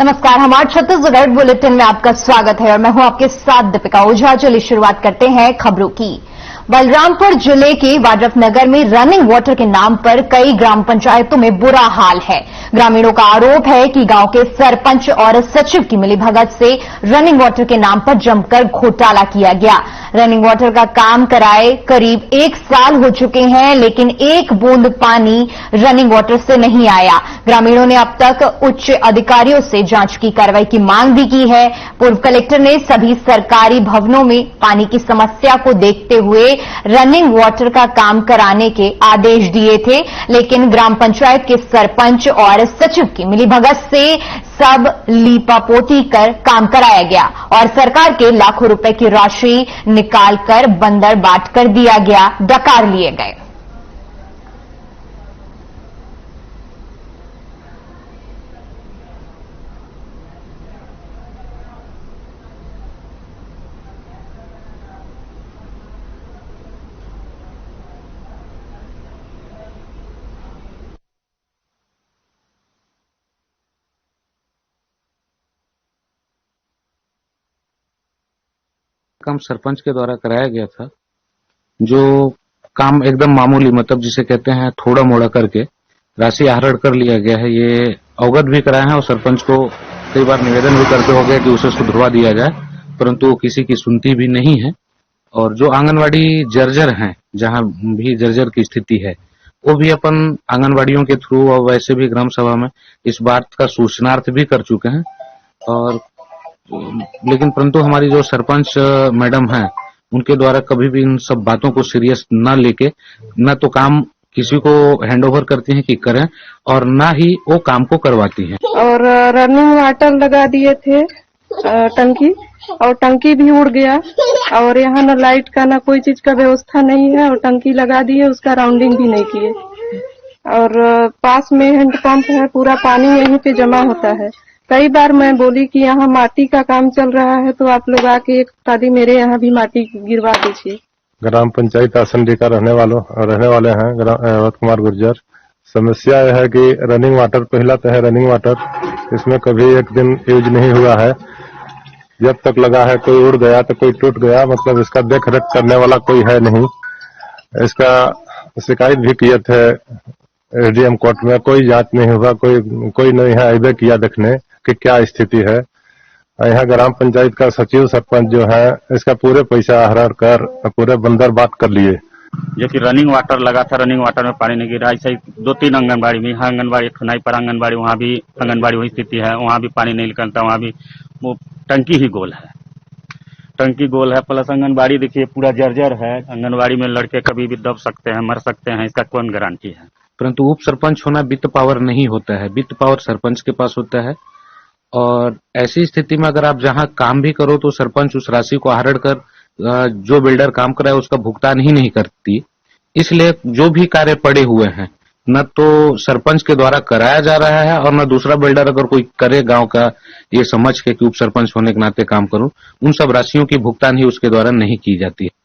नमस्कार, हमारे छत्तीसगढ़ बुलेटिन में आपका स्वागत है और मैं हूं आपके साथ दीपिका ओझा। चलिए शुरुआत करते हैं खबरों की। बलरामपुर जिले के वाड्रफनगर में रनिंग वाटर के नाम पर कई ग्राम पंचायतों में बुरा हाल है। ग्रामीणों का आरोप है कि गांव के सरपंच और सचिव की मिलीभगत से रनिंग वाटर के नाम पर जमकर घोटाला किया गया। रनिंग वाटर का काम कराए करीब 1 साल हो चुके हैं, लेकिन एक बूंद पानी रनिंग वाटर से नहीं आया। ग्रामीणों ने अब तक उच्च अधिकारियों से जांच की कार्रवाई की मांग भी की है। पूर्व कलेक्टर ने सभी सरकारी भवनों में पानी की समस्या को देखते हुए रनिंग वाटर का काम कराने के आदेश दिए थे, लेकिन ग्राम पंचायत के सरपंच और सचिव की मिलीभगत से सब लीपापोती कर काम कराया गया और सरकार के लाखों रुपए की राशि निकालकर बंदर बांट कर दिया गया, डकार लिए गए। काम सरपंच के द्वारा कराया गया था, जो काम एकदम मामूली, मतलब जिसे कहते हैं थोड़ा मोड़ा करके राशि आहरण कर लिया गया है। ये अवगत भी कराए हैं और सरपंच को कई बार निवेदन भी करते हो गया कि उसे सुधरवा दिया जाए, परंतु किसी की सुनती भी नहीं है। और जो आंगनवाड़ी जर्जर हैं, जहां भी जर्जर की स्थिति है, वो भी अपन आंगनवाड़ियों के थ्रू और वैसे भी ग्राम सभा में इस बात का सूचनार्थ भी कर चुके हैं। और लेकिन परंतु हमारी जो सरपंच मैडम हैं, उनके द्वारा कभी भी इन सब बातों को सीरियस न लेके न तो काम किसी को हैंडओवर करती हैं कि करें और ना ही वो काम को करवाती हैं। और रनिंग वाटर लगा दिए थे टंकी, और टंकी भी उड़ गया। और यहाँ न लाइट का न कोई चीज का व्यवस्था नहीं है, और टंकी लगा दिए, उसका राउंडिंग भी नहीं किए। और पास में हैंडपंप है, पूरा पानी यहीं पे जमा होता है। कई बार मैं बोली कि यहाँ माटी का काम चल रहा है, तो आप लोग आके एक शादी मेरे यहाँ भी माटी गिरवा दीजिए। ग्राम पंचायत आसंडी का रहने वाले हैं अवध कुमार गुर्जर। समस्या यह है कि रनिंग वाटर, पहला तो है रनिंग वाटर, इसमें कभी एक दिन यूज नहीं हुआ है। जब तक लगा है कोई उड़ गया तो कोई टूट गया, मतलब इसका देख रेख करने वाला कोई है नहीं। इसका शिकायत भी किए थे एसडीएम कोर्ट में, कोई जांच नहीं हुआ, कोई नहीं है आइबे किया देखने कि क्या स्थिति है। यहाँ ग्राम पंचायत का सचिव सरपंच जो है, इसका पूरे पैसा आहरण कर पूरे बंदर बांट कर लिए। जो कि रनिंग वाटर लगा था, रनिंग वाटर में पानी नहीं गिरा। ऐसा ही 2-3 आंगनबाड़ी में, यहाँ आंगनबाड़ी खुनाई पर आंगनबाड़ी, वहाँ भी आंगनबाड़ी वही स्थिति है, वहाँ भी पानी नहीं निकलता। वहाँ भी वो टंकी ही गोल है, टंकी गोल है, प्लस आंगनबाड़ी देखिए पूरा जर्जर है। आंगनबाड़ी में लड़के कभी भी दब सकते हैं, मर सकते हैं, इसका कौन गारंटी है। परंतु उप सरपंच होना वित्त पावर नहीं होता है, वित्त पावर सरपंच के पास होता है। और ऐसी स्थिति में अगर आप जहां काम भी करो तो सरपंच उस राशि को आहरण कर जो बिल्डर काम कराए उसका भुगतान ही नहीं करती। इसलिए जो भी कार्य पड़े हुए हैं, न तो सरपंच के द्वारा कराया जा रहा है और न दूसरा बिल्डर अगर कोई करे गांव का ये समझ के कि उप सरपंच होने के नाते काम करूं, उन सब राशियों की भुगतान ही उसके द्वारा नहीं की जाती है।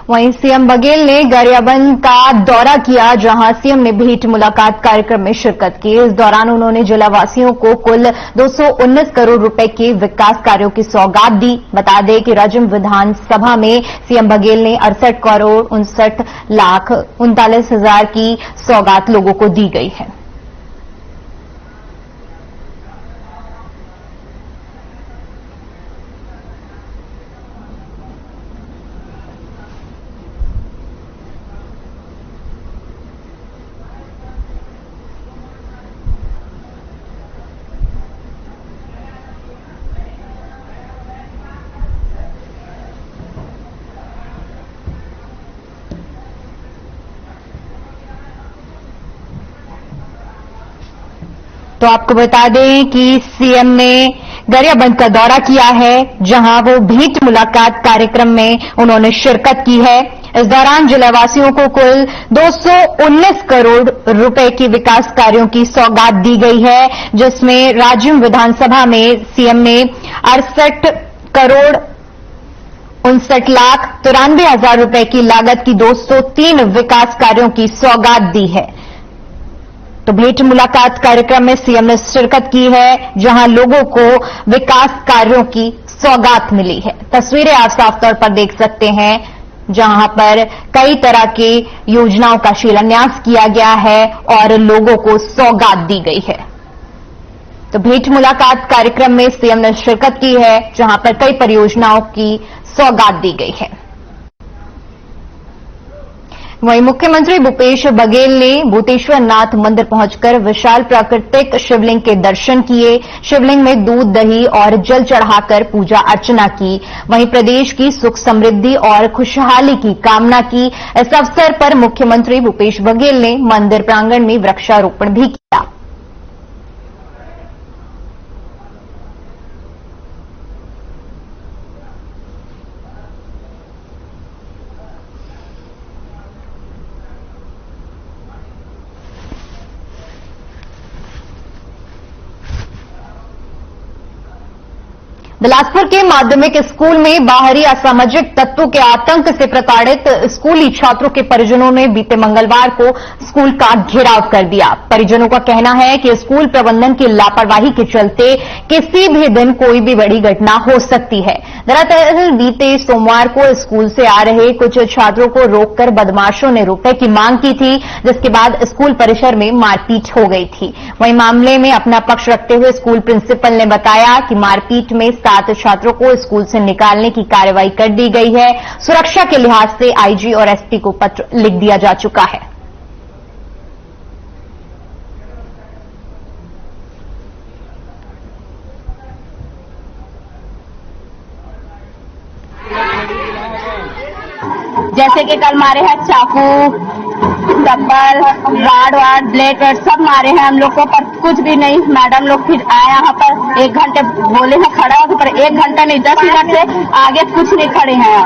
वहीं सीएम बघेल ने गरियाबंद का दौरा किया, जहां सीएम ने भेंट मुलाकात कार्यक्रम में शिरकत की। इस दौरान उन्होंने जिलावासियों को कुल 219 करोड़ रुपए के विकास कार्यों की सौगात दी। बता दें कि राज्य विधानसभा में सीएम बघेल ने 68 करोड़ 59 लाख 39 हजार की सौगात लोगों को दी गई है। तो आपको बता दें कि सीएम ने गरियाबंद का दौरा किया है, जहां वो भेंट मुलाकात कार्यक्रम में उन्होंने शिरकत की है। इस दौरान जिलावासियों को कुल 219 करोड़ रुपए के विकास कार्यों की सौगात दी गई है, जिसमें राज्य विधानसभा में सीएम ने 68 करोड़ 59,93,000 रुपए की लागत की 203 विकास कार्यों की सौगात दी है। तो भेंट मुलाकात कार्यक्रम में सीएम ने शिरकत की है, जहां लोगों को विकास कार्यों की सौगात मिली है। तस्वीरें आप साफ तौर पर देख सकते हैं, जहां पर कई तरह की योजनाओं का शिलान्यास किया गया है और लोगों को सौगात दी गई है। तो भेंट मुलाकात कार्यक्रम में सीएम ने शिरकत की है, जहां पर कई परियोजनाओं की सौगात दी गई है। वहीं मुख्यमंत्री भूपेश बघेल ने भूतेश्वर नाथ मंदिर पहुंचकर विशाल प्राकृतिक शिवलिंग के दर्शन किए। शिवलिंग में दूध, दही और जल चढ़ाकर पूजा अर्चना की। वहीं प्रदेश की सुख समृद्धि और खुशहाली की कामना की। इस अवसर पर मुख्यमंत्री भूपेश बघेल ने मंदिर प्रांगण में वृक्षारोपण भी किया। बिलासपुर के माध्यमिक स्कूल में बाहरी असामाजिक तत्वों के आतंक से प्रताड़ित स्कूली छात्रों के परिजनों ने बीते मंगलवार को स्कूल का घेराव कर दिया। परिजनों का कहना है कि स्कूल प्रबंधन की लापरवाही के चलते किसी भी दिन कोई भी बड़ी घटना हो सकती है। दरअसल बीते सोमवार को स्कूल से आ रहे कुछ छात्रों को रोककर बदमाशों ने रुपए की मांग की थी, जिसके बाद स्कूल परिसर में मारपीट हो गई थी। वहीं मामले में अपना पक्ष रखते हुए स्कूल प्रिंसिपल ने बताया कि मारपीट में 7 छात्रों को स्कूल से निकालने की कार्रवाई कर दी गई है। सुरक्षा के लिहाज से आईजी और एसपी को पत्र लिख दिया जा चुका है। जैसे कि कल मारे हैं चाकू, चप्पल, राड, ब्लेड सब मारे हैं हम लोग को, पर कुछ भी नहीं। मैडम लोग फिर आए यहाँ पर 1 घंटे बोले हैं खड़ा हो, पर 1 घंटा नहीं 10 मिनट से आगे कुछ नहीं खड़े हैं।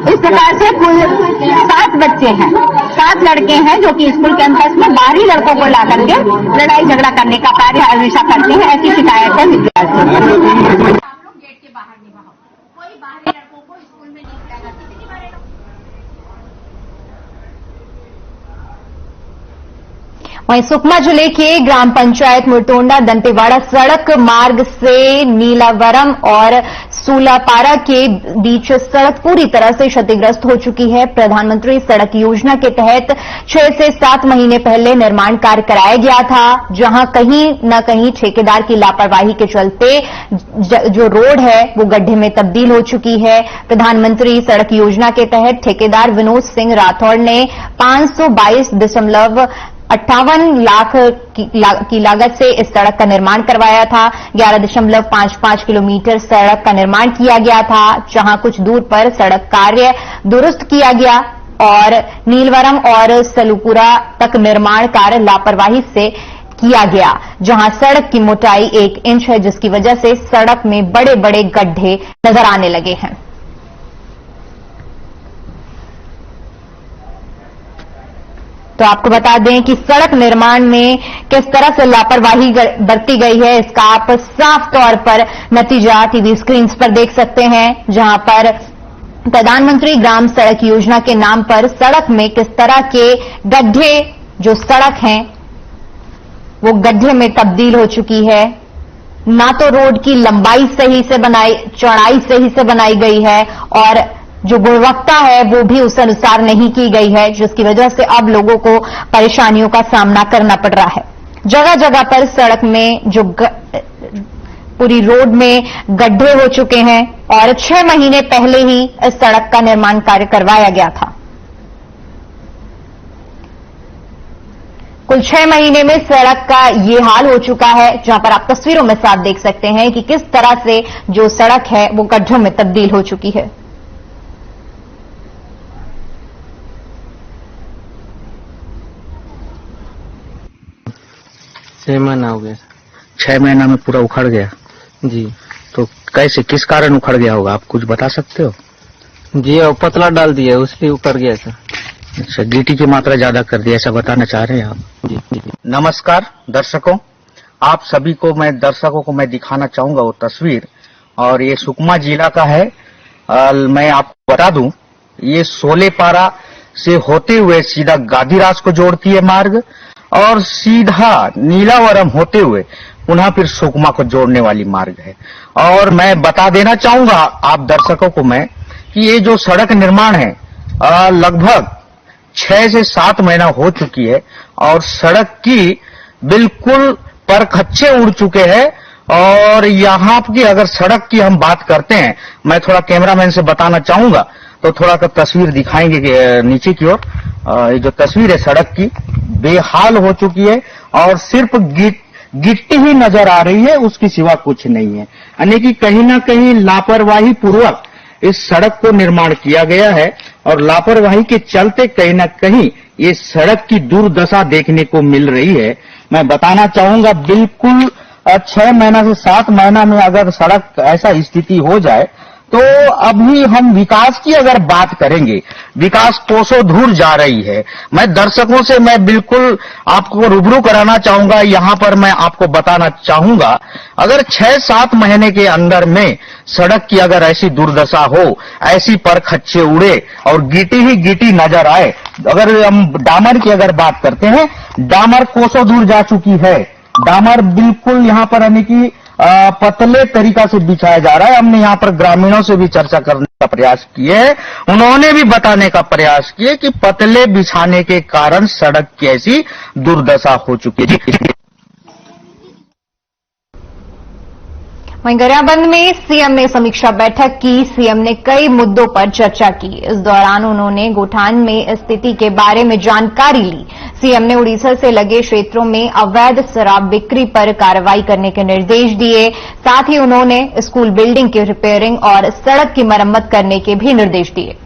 इस प्रकार से कुल 7 बच्चे हैं, 7 लड़के हैं जो कि स्कूल कैंपस में बाहरी लड़कों को ला करके लड़ाई झगड़ा करने का कार्य हमेशा करते हैं। ऐसी शिकायत है विद्यार्थियों। वहीं सुकमा जिले के ग्राम पंचायत मुरतोंडा दंतेवाड़ा सड़क मार्ग से नीलावरम और सूलापारा के बीच सड़क पूरी तरह से क्षतिग्रस्त हो चुकी है। प्रधानमंत्री सड़क योजना के तहत 6 से 7 महीने पहले निर्माण कार्य कराया गया था, जहां कहीं न कहीं ठेकेदार की लापरवाही के चलते जो रोड है वो गड्ढे में तब्दील हो चुकी है। प्रधानमंत्री सड़क योजना के तहत ठेकेदार विनोद सिंह राठौड़ ने 522.58 लाख की लागत से इस सड़क का निर्माण करवाया था। 11.55 किलोमीटर सड़क का निर्माण किया गया था, जहां कुछ दूर पर सड़क कार्य दुरुस्त किया गया और नीलवरम और सलूपुरा तक निर्माण कार्य लापरवाही से किया गया, जहां सड़क की मोटाई 1 इंच है, जिसकी वजह से सड़क में बड़े बड़े गड्ढे नजर आने लगे हैं। तो आपको बता दें कि सड़क निर्माण में किस तरह से लापरवाही बरती गई है, इसका आप साफ तौर पर नतीजा टीवी स्क्रीन पर देख सकते हैं, जहां पर प्रधानमंत्री ग्राम सड़क योजना के नाम पर सड़क में किस तरह के गड्ढे जो सड़क हैं वो गड्ढे में तब्दील हो चुकी है। ना तो रोड की लंबाई सही से चौड़ाई सही से बनाई गई है और जो गुणवत्ता है वो भी उस अनुसार नहीं की गई है, जिसकी वजह से अब लोगों को परेशानियों का सामना करना पड़ रहा है। जगह जगह पर सड़क में जो पूरी रोड में गड्ढे हो चुके हैं और 6 महीने पहले ही इस सड़क का निर्माण कार्य करवाया गया था। कुल 6 महीने में सड़क का ये हाल हो चुका है, जहां पर आप तस्वीरों में साफ देख सकते हैं कि किस तरह से जो सड़क है वो गड्ढों में तब्दील हो चुकी है। 6 महीना हो गया। 6 महीना में पूरा उखड़ गया जी तो कैसे, किस कारण उखड़ गया होगा, आप कुछ बता सकते हो? जी और पतला डाल दिया उसलिए उखड़ गया सर। अच्छा, गिट्टी की मात्रा ज्यादा कर दी, ऐसा बताना चाह रहे हैं आप? जी जी। नमस्कार दर्शकों, आप सभी को दर्शकों को मैं दिखाना चाहूंगा वो तस्वीर और ये सुकमा जिला का है। मैं आपको बता दूं, ये सोलेपारा से होते हुए सीधा गादीरास को जोड़ती है मार्ग, और सीधा नीलावरम होते हुए पुनः फिर सुकमा को जोड़ने वाली मार्ग है। और मैं बता देना चाहूंगा आप दर्शकों को मैं कि ये जो सड़क निर्माण है लगभग 6 से 7 महीना हो चुकी है, और सड़क की बिल्कुल पर खच्चे उड़ चुके हैं। और यहाँ की अगर सड़क की हम बात करते हैं, मैं थोड़ा कैमरामैन से बताना चाहूंगा, तो थोड़ा का तस्वीर दिखाएंगे नीचे की ओर। ये जो तस्वीर है सड़क की बेहाल हो चुकी है, और सिर्फ गिट्टी ही नजर आ रही है, उसके सिवा कुछ नहीं है। यानी कि कहीं ना कहीं लापरवाही पूर्वक इस सड़क को निर्माण किया गया है, और लापरवाही के चलते कहीं ना कहीं ये सड़क की दुर्दशा देखने को मिल रही है। मैं बताना चाहूंगा बिल्कुल 6 महीना से 7 महीना में अगर सड़क ऐसा स्थिति हो जाए, तो अभी हम विकास की अगर बात करेंगे, विकास कोसों दूर जा रही है। मैं दर्शकों से मैं बिल्कुल आपको रूबरू कराना चाहूंगा, यहाँ पर मैं आपको बताना चाहूंगा, अगर 6-7 महीने के अंदर में सड़क की अगर ऐसी दुर्दशा हो, ऐसी पर खच्चे उड़े और गिटी ही गिटी नजर आए। अगर हम डामर की अगर बात करते हैं, डामर कोसों दूर जा चुकी है। डामर बिल्कुल यहाँ पर यानी कि पतले तरीका से बिछाया जा रहा है। हमने यहाँ पर ग्रामीणों से भी चर्चा करने का प्रयास किए है, उन्होंने भी बताने का प्रयास किए कि पतले बिछाने के कारण सड़क की ऐसी दुर्दशा हो चुकी है। वहीं गरियाबंद में सीएम ने समीक्षा बैठक की। सीएम ने कई मुद्दों पर चर्चा की। इस दौरान उन्होंने गोठान में स्थिति के बारे में जानकारी ली। सीएम ने उड़ीसा से लगे क्षेत्रों में अवैध शराब बिक्री पर कार्रवाई करने के निर्देश दिए। साथ ही उन्होंने स्कूल बिल्डिंग की रिपेयरिंग और सड़क की मरम्मत करने के भी निर्देश दिए।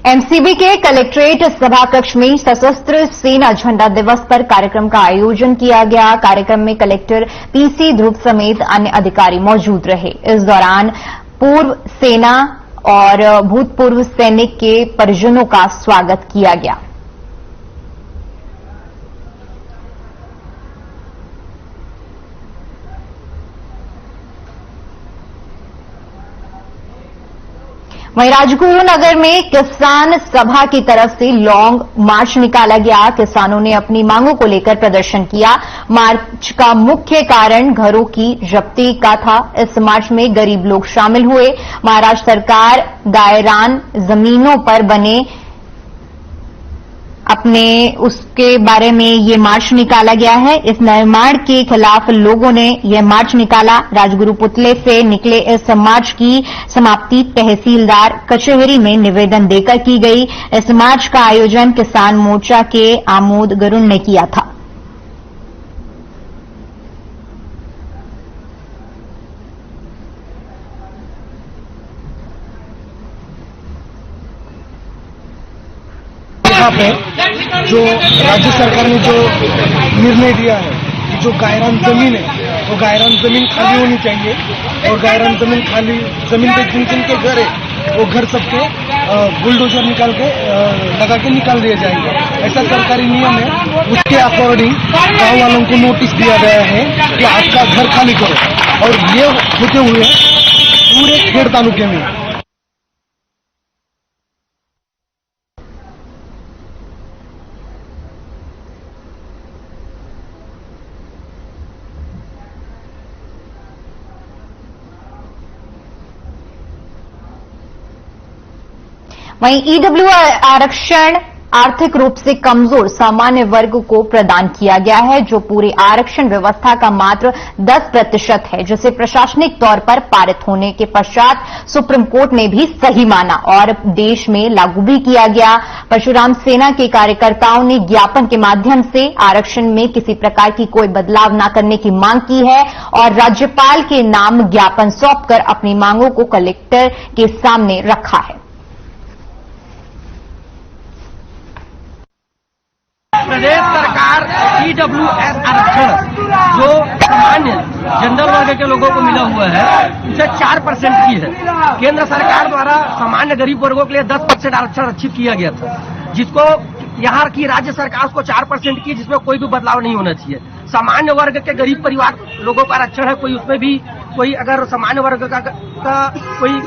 एमसीबी के कलेक्ट्रेट सभाकक्ष में सशस्त्र सेना झंडा दिवस पर कार्यक्रम का आयोजन किया गया। कार्यक्रम में कलेक्टर पीसी ध्रुव समेत अन्य अधिकारी मौजूद रहे। इस दौरान पूर्व सेना और भूतपूर्व सैनिक के परिजनों का स्वागत किया गया। वहीं राजगुरु नगर में किसान सभा की तरफ से लॉन्ग मार्च निकाला गया। किसानों ने अपनी मांगों को लेकर प्रदर्शन किया। मार्च का मुख्य कारण घरों की जब्ती का था। इस मार्च में गरीब लोग शामिल हुए। महाराष्ट्र सरकार गायरान जमीनों पर बने अपने उसके बारे में ये मार्च निकाला गया है। इस निर्माण के खिलाफ लोगों ने यह मार्च निकाला। राजगुरु पुतले से निकले इस मार्च की समाप्ति तहसीलदार कचहरी में निवेदन देकर की गई। इस मार्च का आयोजन किसान मोर्चा के आमोद गरुण ने किया था। यहाँ पे जो राज्य सरकार ने जो निर्णय दिया है कि जो गायरान जमीन है वो गायरान जमीन खाली होनी चाहिए, और गायरान जमीन खाली जमीन पे जिन जिन के घर है वो घर सबके बुलडोजर निकाल के लगा के निकाल दिए जाएंगे। ऐसा सरकारी नियम है। उसके अकॉर्डिंग गाँव वालों को नोटिस दिया गया है कि आपका घर खाली करो, और ये होते हुए पूरे खेड़ तालुके में वहीं ईडब्ल्यू आरक्षण आर्थिक रूप से कमजोर सामान्य वर्ग को प्रदान किया गया है, जो पूरी आरक्षण व्यवस्था का मात्र 10% है, जिसे प्रशासनिक तौर पर पारित होने के पश्चात सुप्रीम कोर्ट ने भी सही माना और देश में लागू भी किया गया। परशुराम सेना के कार्यकर्ताओं ने ज्ञापन के माध्यम से आरक्षण में किसी प्रकार की कोई बदलाव न करने की मांग की है और राज्यपाल के नाम ज्ञापन सौंपकर अपनी मांगों को कलेक्टर के सामने रखा है। प्रदेश सरकार EWS आरक्षण जो सामान्य जनरल वर्ग के लोगों को मिला हुआ है उसे 4% की है। केंद्र सरकार द्वारा सामान्य गरीब वर्गों के लिए 10% आरक्षण आरक्षित किया गया था, जिसको यहाँ की राज्य सरकार उसको 4% की, जिसमें कोई भी बदलाव नहीं होना चाहिए। सामान्य वर्ग के गरीब परिवार लोगों का आरक्षण है, कोई उसमें भी कोई अगर सामान्य वर्ग का कोई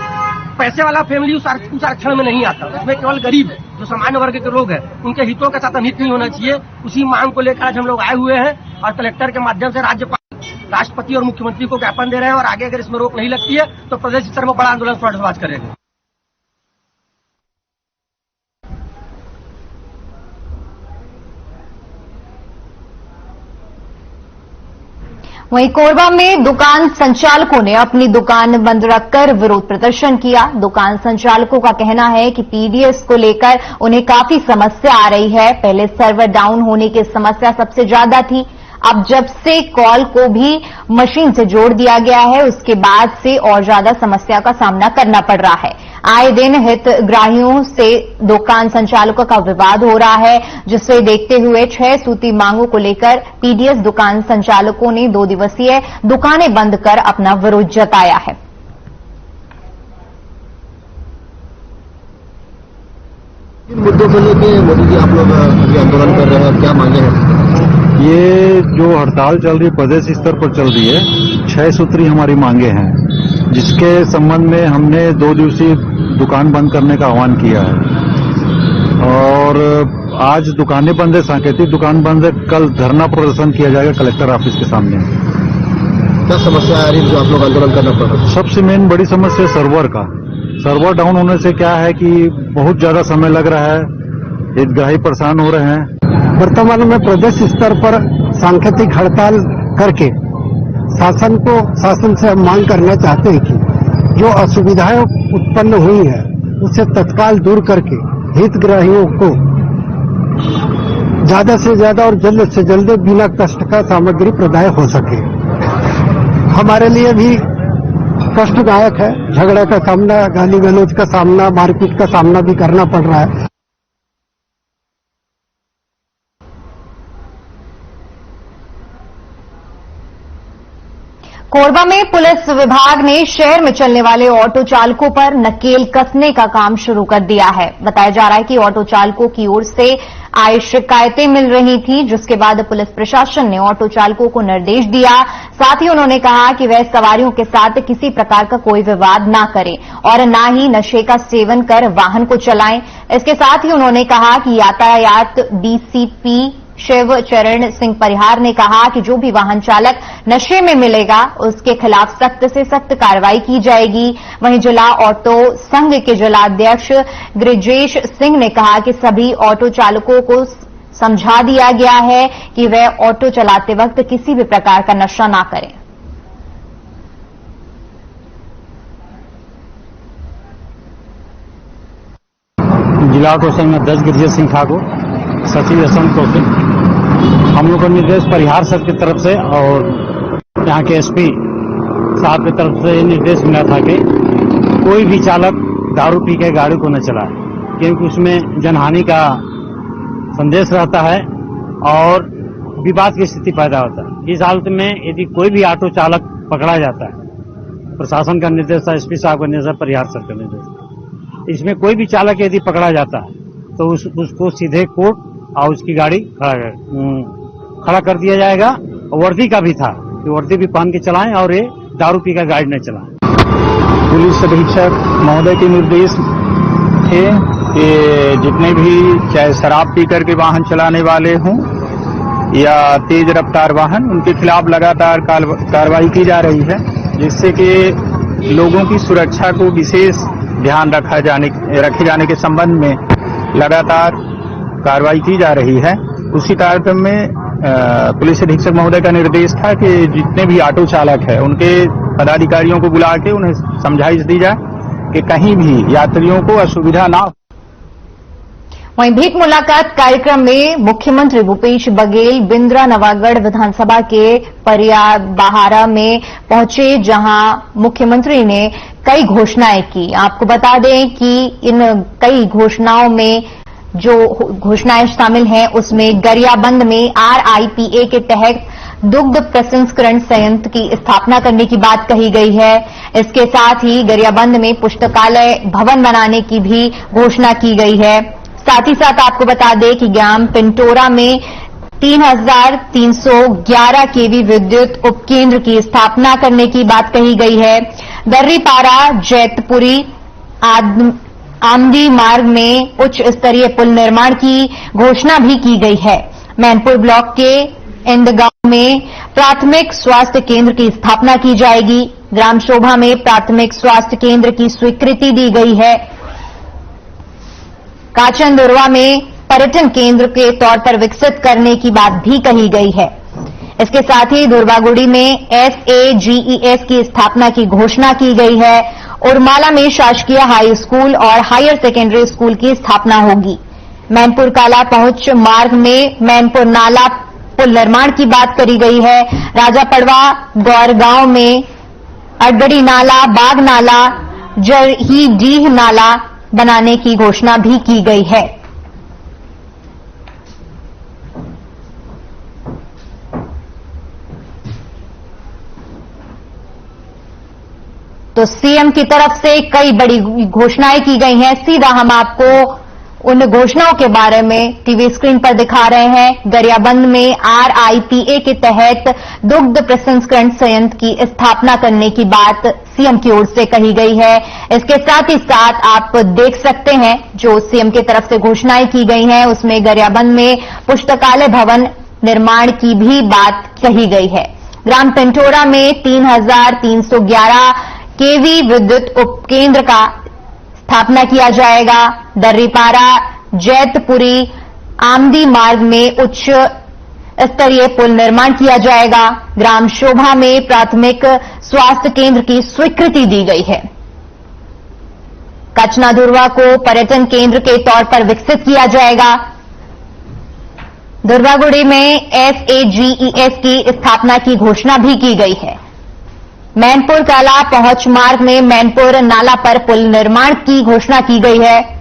पैसे वाला फैमिली उस आरक्षण में नहीं आता, उसमें केवल गरीब जो सामान्य वर्ग के लोग हैं उनके हितों के साथ अनहित नहीं होना चाहिए। उसी मांग को लेकर आज हम लोग आए हुए हैं और कलेक्टर के माध्यम से राज्यपाल, राष्ट्रपति और मुख्यमंत्री को ज्ञापन दे रहे हैं और आगे अगर इसमें रोक नहीं लगती है तो प्रदेश स्तर में बड़ा आंदोलन समाज करेगा। वहीं कोरबा में दुकान संचालकों ने अपनी दुकान बंद रखकर विरोध प्रदर्शन किया। दुकान संचालकों का कहना है कि पीडीएस को लेकर उन्हें काफी समस्या आ रही है। पहले सर्वर डाउन होने की समस्या सबसे ज्यादा थी, अब जब से कॉल को भी मशीन से जोड़ दिया गया है उसके बाद से और ज्यादा समस्या का सामना करना पड़ रहा है। आए दिन हितग्राहियों से दुकान संचालकों का विवाद हो रहा है, जिसे देखते हुए 6 सूत्री मांगों को लेकर पीडीएस दुकान संचालकों ने 2 दिवसीय दुकानें बंद कर अपना विरोध जताया है। इन मुद्दों को लेकर मोदी जी आप लोग अभी आंदोलन कर रहे हैं, क्या मांगे हैं? ये जो हड़ताल चल रही प्रदेश स्तर पर चल रही है, 6 सूत्री हमारी मांगे हैं, जिसके संबंध में हमने 2 दिवसीय दुकान बंद करने का आह्वान किया है और आज दुकानें बंद है, सांकेतिक दुकान बंद है। कल धरना प्रदर्शन किया जाएगा कलेक्टर ऑफिस के सामने। क्या समस्या आ रही है जो आप लोग आंदोलन करना पड़ रहा है? सबसे मेन बड़ी समस्या सर्वर का। सर्वर डाउन होने से क्या है कि बहुत ज्यादा समय लग रहा है, हितग्राही परेशान हो रहे हैं। वर्तमान में प्रदेश स्तर पर सांकेतिक हड़ताल करके शासन से हम मांग करना चाहते हैं कि जो असुविधाएं उत्पन्न हुई है उसे तत्काल दूर करके हितग्राहियों को ज्यादा से ज्यादा और जल्द से जल्द बिना कष्ट का सामग्री प्रदाय हो सके। हमारे लिए भी कष्टदायक है, झगड़े का सामना, गाली गलौज का सामना, मारपीट का सामना भी करना पड़ रहा है। कोरबा में पुलिस विभाग ने शहर में चलने वाले ऑटो चालकों पर नकेल कसने का काम शुरू कर दिया है। बताया जा रहा है कि ऑटो चालकों की ओर से आए शिकायतें मिल रही थी, जिसके बाद पुलिस प्रशासन ने ऑटो चालकों को निर्देश दिया। साथ ही उन्होंने कहा कि वह सवारियों के साथ किसी प्रकार का कोई विवाद न करें और न ही नशे का सेवन कर वाहन को चलाएं। इसके साथ ही उन्होंने कहा कि यातायात डीसीपी शिव चरण सिंह परिहार ने कहा कि जो भी वाहन चालक नशे में मिलेगा उसके खिलाफ सख्त से सख्त कार्रवाई की जाएगी। वहीं जिला ऑटो संघ के जिलाध्यक्ष गिरिजेश सिंह ने कहा कि सभी ऑटो चालकों को समझा दिया गया है कि वे ऑटो चलाते वक्त किसी भी प्रकार का नशा ना करें। जिला ऑटो संघ अध्यक्ष गिरिजेश सिंह ठाकुर, सचिव यशवंत कौशिक, हम लोग को निर्देश परिहार सर की तरफ से और यहाँ के एसपी साहब की तरफ से निर्देश मिला था कि कोई भी चालक दारू पी के गाड़ी को न चलाए, क्योंकि उसमें जनहानि का संदेश रहता है और विवाद की स्थिति पैदा होता है। इस हालत में यदि कोई भी ऑटो चालक पकड़ा जाता है, प्रशासन का निर्देश था, एसपी साहब का निर्देश, परिहार सर का निर्देश, इसमें कोई भी चालक यदि पकड़ा जाता है तो उसको सीधे कोर्ट और उसकी गाड़ी खड़ा कर दिया जाएगा। वर्दी का भी था कि वर्दी भी पहन के चलाएं और ये दारू पी कर गाड़ी न चलाएं। पुलिस अधीक्षक महोदय के निर्देश थे कि जितने भी चाहे शराब पी करके वाहन चलाने वाले हों या तेज रफ्तार वाहन, उनके खिलाफ लगातार कार्रवाई की जा रही है, जिससे कि लोगों की सुरक्षा को विशेष ध्यान रखे जाने के संबंध में लगातार कार्रवाई की जा रही है। उसी तारतम्य में पुलिस अधीक्षक महोदय का निर्देश था कि जितने भी ऑटो चालक है उनके पदाधिकारियों को बुला के उन्हें समझाइश दी जाए कि कहीं भी यात्रियों को असुविधा ना हो। वहीं भीख मुलाकात कार्यक्रम में मुख्यमंत्री भूपेश बघेल बिंद्रा नवागढ़ विधानसभा के परिया बहारा में पहुंचे, जहां मुख्यमंत्री ने कई घोषणाएं की। आपको बता दें कि इन कई घोषणाओं में जो घोषणाएं शामिल हैं उसमें गरियाबंद में RIPA के तहत दुग्ध प्रसंस्करण संयंत्र की स्थापना करने की बात कही गई है। इसके साथ ही गरियाबंद में पुस्तकालय भवन बनाने की भी घोषणा की गई है। साथ ही साथ आपको बता दें कि ग्राम पिंटोरा में 3311 केवी विद्युत उपकेंद्र की स्थापना करने की बात कही गई है। दर्रीपारा जैतपुरी आमदी मार्ग में उच्च स्तरीय पुल निर्माण की घोषणा भी की गई है। मैनपुर ब्लॉक के इंदगांव में प्राथमिक स्वास्थ्य केंद्र की स्थापना की जाएगी। ग्राम शोभा में प्राथमिक स्वास्थ्य केंद्र की स्वीकृति दी गई है। काचनदुर्वा में पर्यटन केंद्र के तौर पर विकसित करने की बात भी कही गई है। इसके साथ ही दुर्गागुड़ी में SAGES की स्थापना की घोषणा की गई है। उरमाला में शासकीय हाई स्कूल और हायर सेकेंडरी स्कूल की स्थापना होगी। मैनपुर काला पहुंच मार्ग में मैनपुर नाला पुल निर्माण की बात करी गई है। राजापड़वा गौरगांव में अडगड़ी नाला, बाग नाला, जरहीडीह नाला बनाने की घोषणा भी की गई है। तो सीएम की तरफ से कई बड़ी घोषणाएं की गई हैं। सीधा हम आपको उन घोषणाओं के बारे में टीवी स्क्रीन पर दिखा रहे हैं। गरियाबंद में RIPA के तहत दुग्ध प्रसंस्करण संयंत्र की स्थापना करने की बात सीएम की ओर से कही गई है। इसके साथ ही साथ आप देख सकते हैं जो सीएम की तरफ से घोषणाएं की गई हैं उसमें गरियाबंद में पुस्तकालय भवन निर्माण की भी बात कही गई है। ग्राम पिंटोरा में 3311 केवी विद्युत उपकेंद्र का स्थापना किया जाएगा। दर्रीपारा जैतपुरी आमदी मार्ग में उच्च स्तरीय पुल निर्माण किया जाएगा। ग्राम शोभा में प्राथमिक स्वास्थ्य केंद्र की स्वीकृति दी गई है। कचनादुर्वा को पर्यटन केंद्र के तौर पर विकसित किया जाएगा। दुर्गागुड़ी में SAGES की स्थापना की घोषणा भी की गई है। मैनपुर काला पहुंच मार्ग में मैनपुर नाला पर पुल निर्माण की घोषणा की गई है।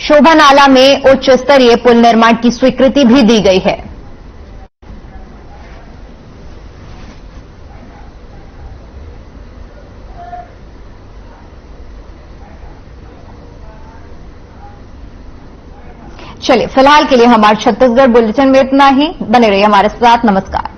शोभा नाला में उच्च स्तरीय पुल निर्माण की स्वीकृति भी दी गई है। चलिए, फिलहाल के लिए हमारे छत्तीसगढ़ बुलेटिन में इतना ही। बने रहिए हमारे साथ। नमस्कार।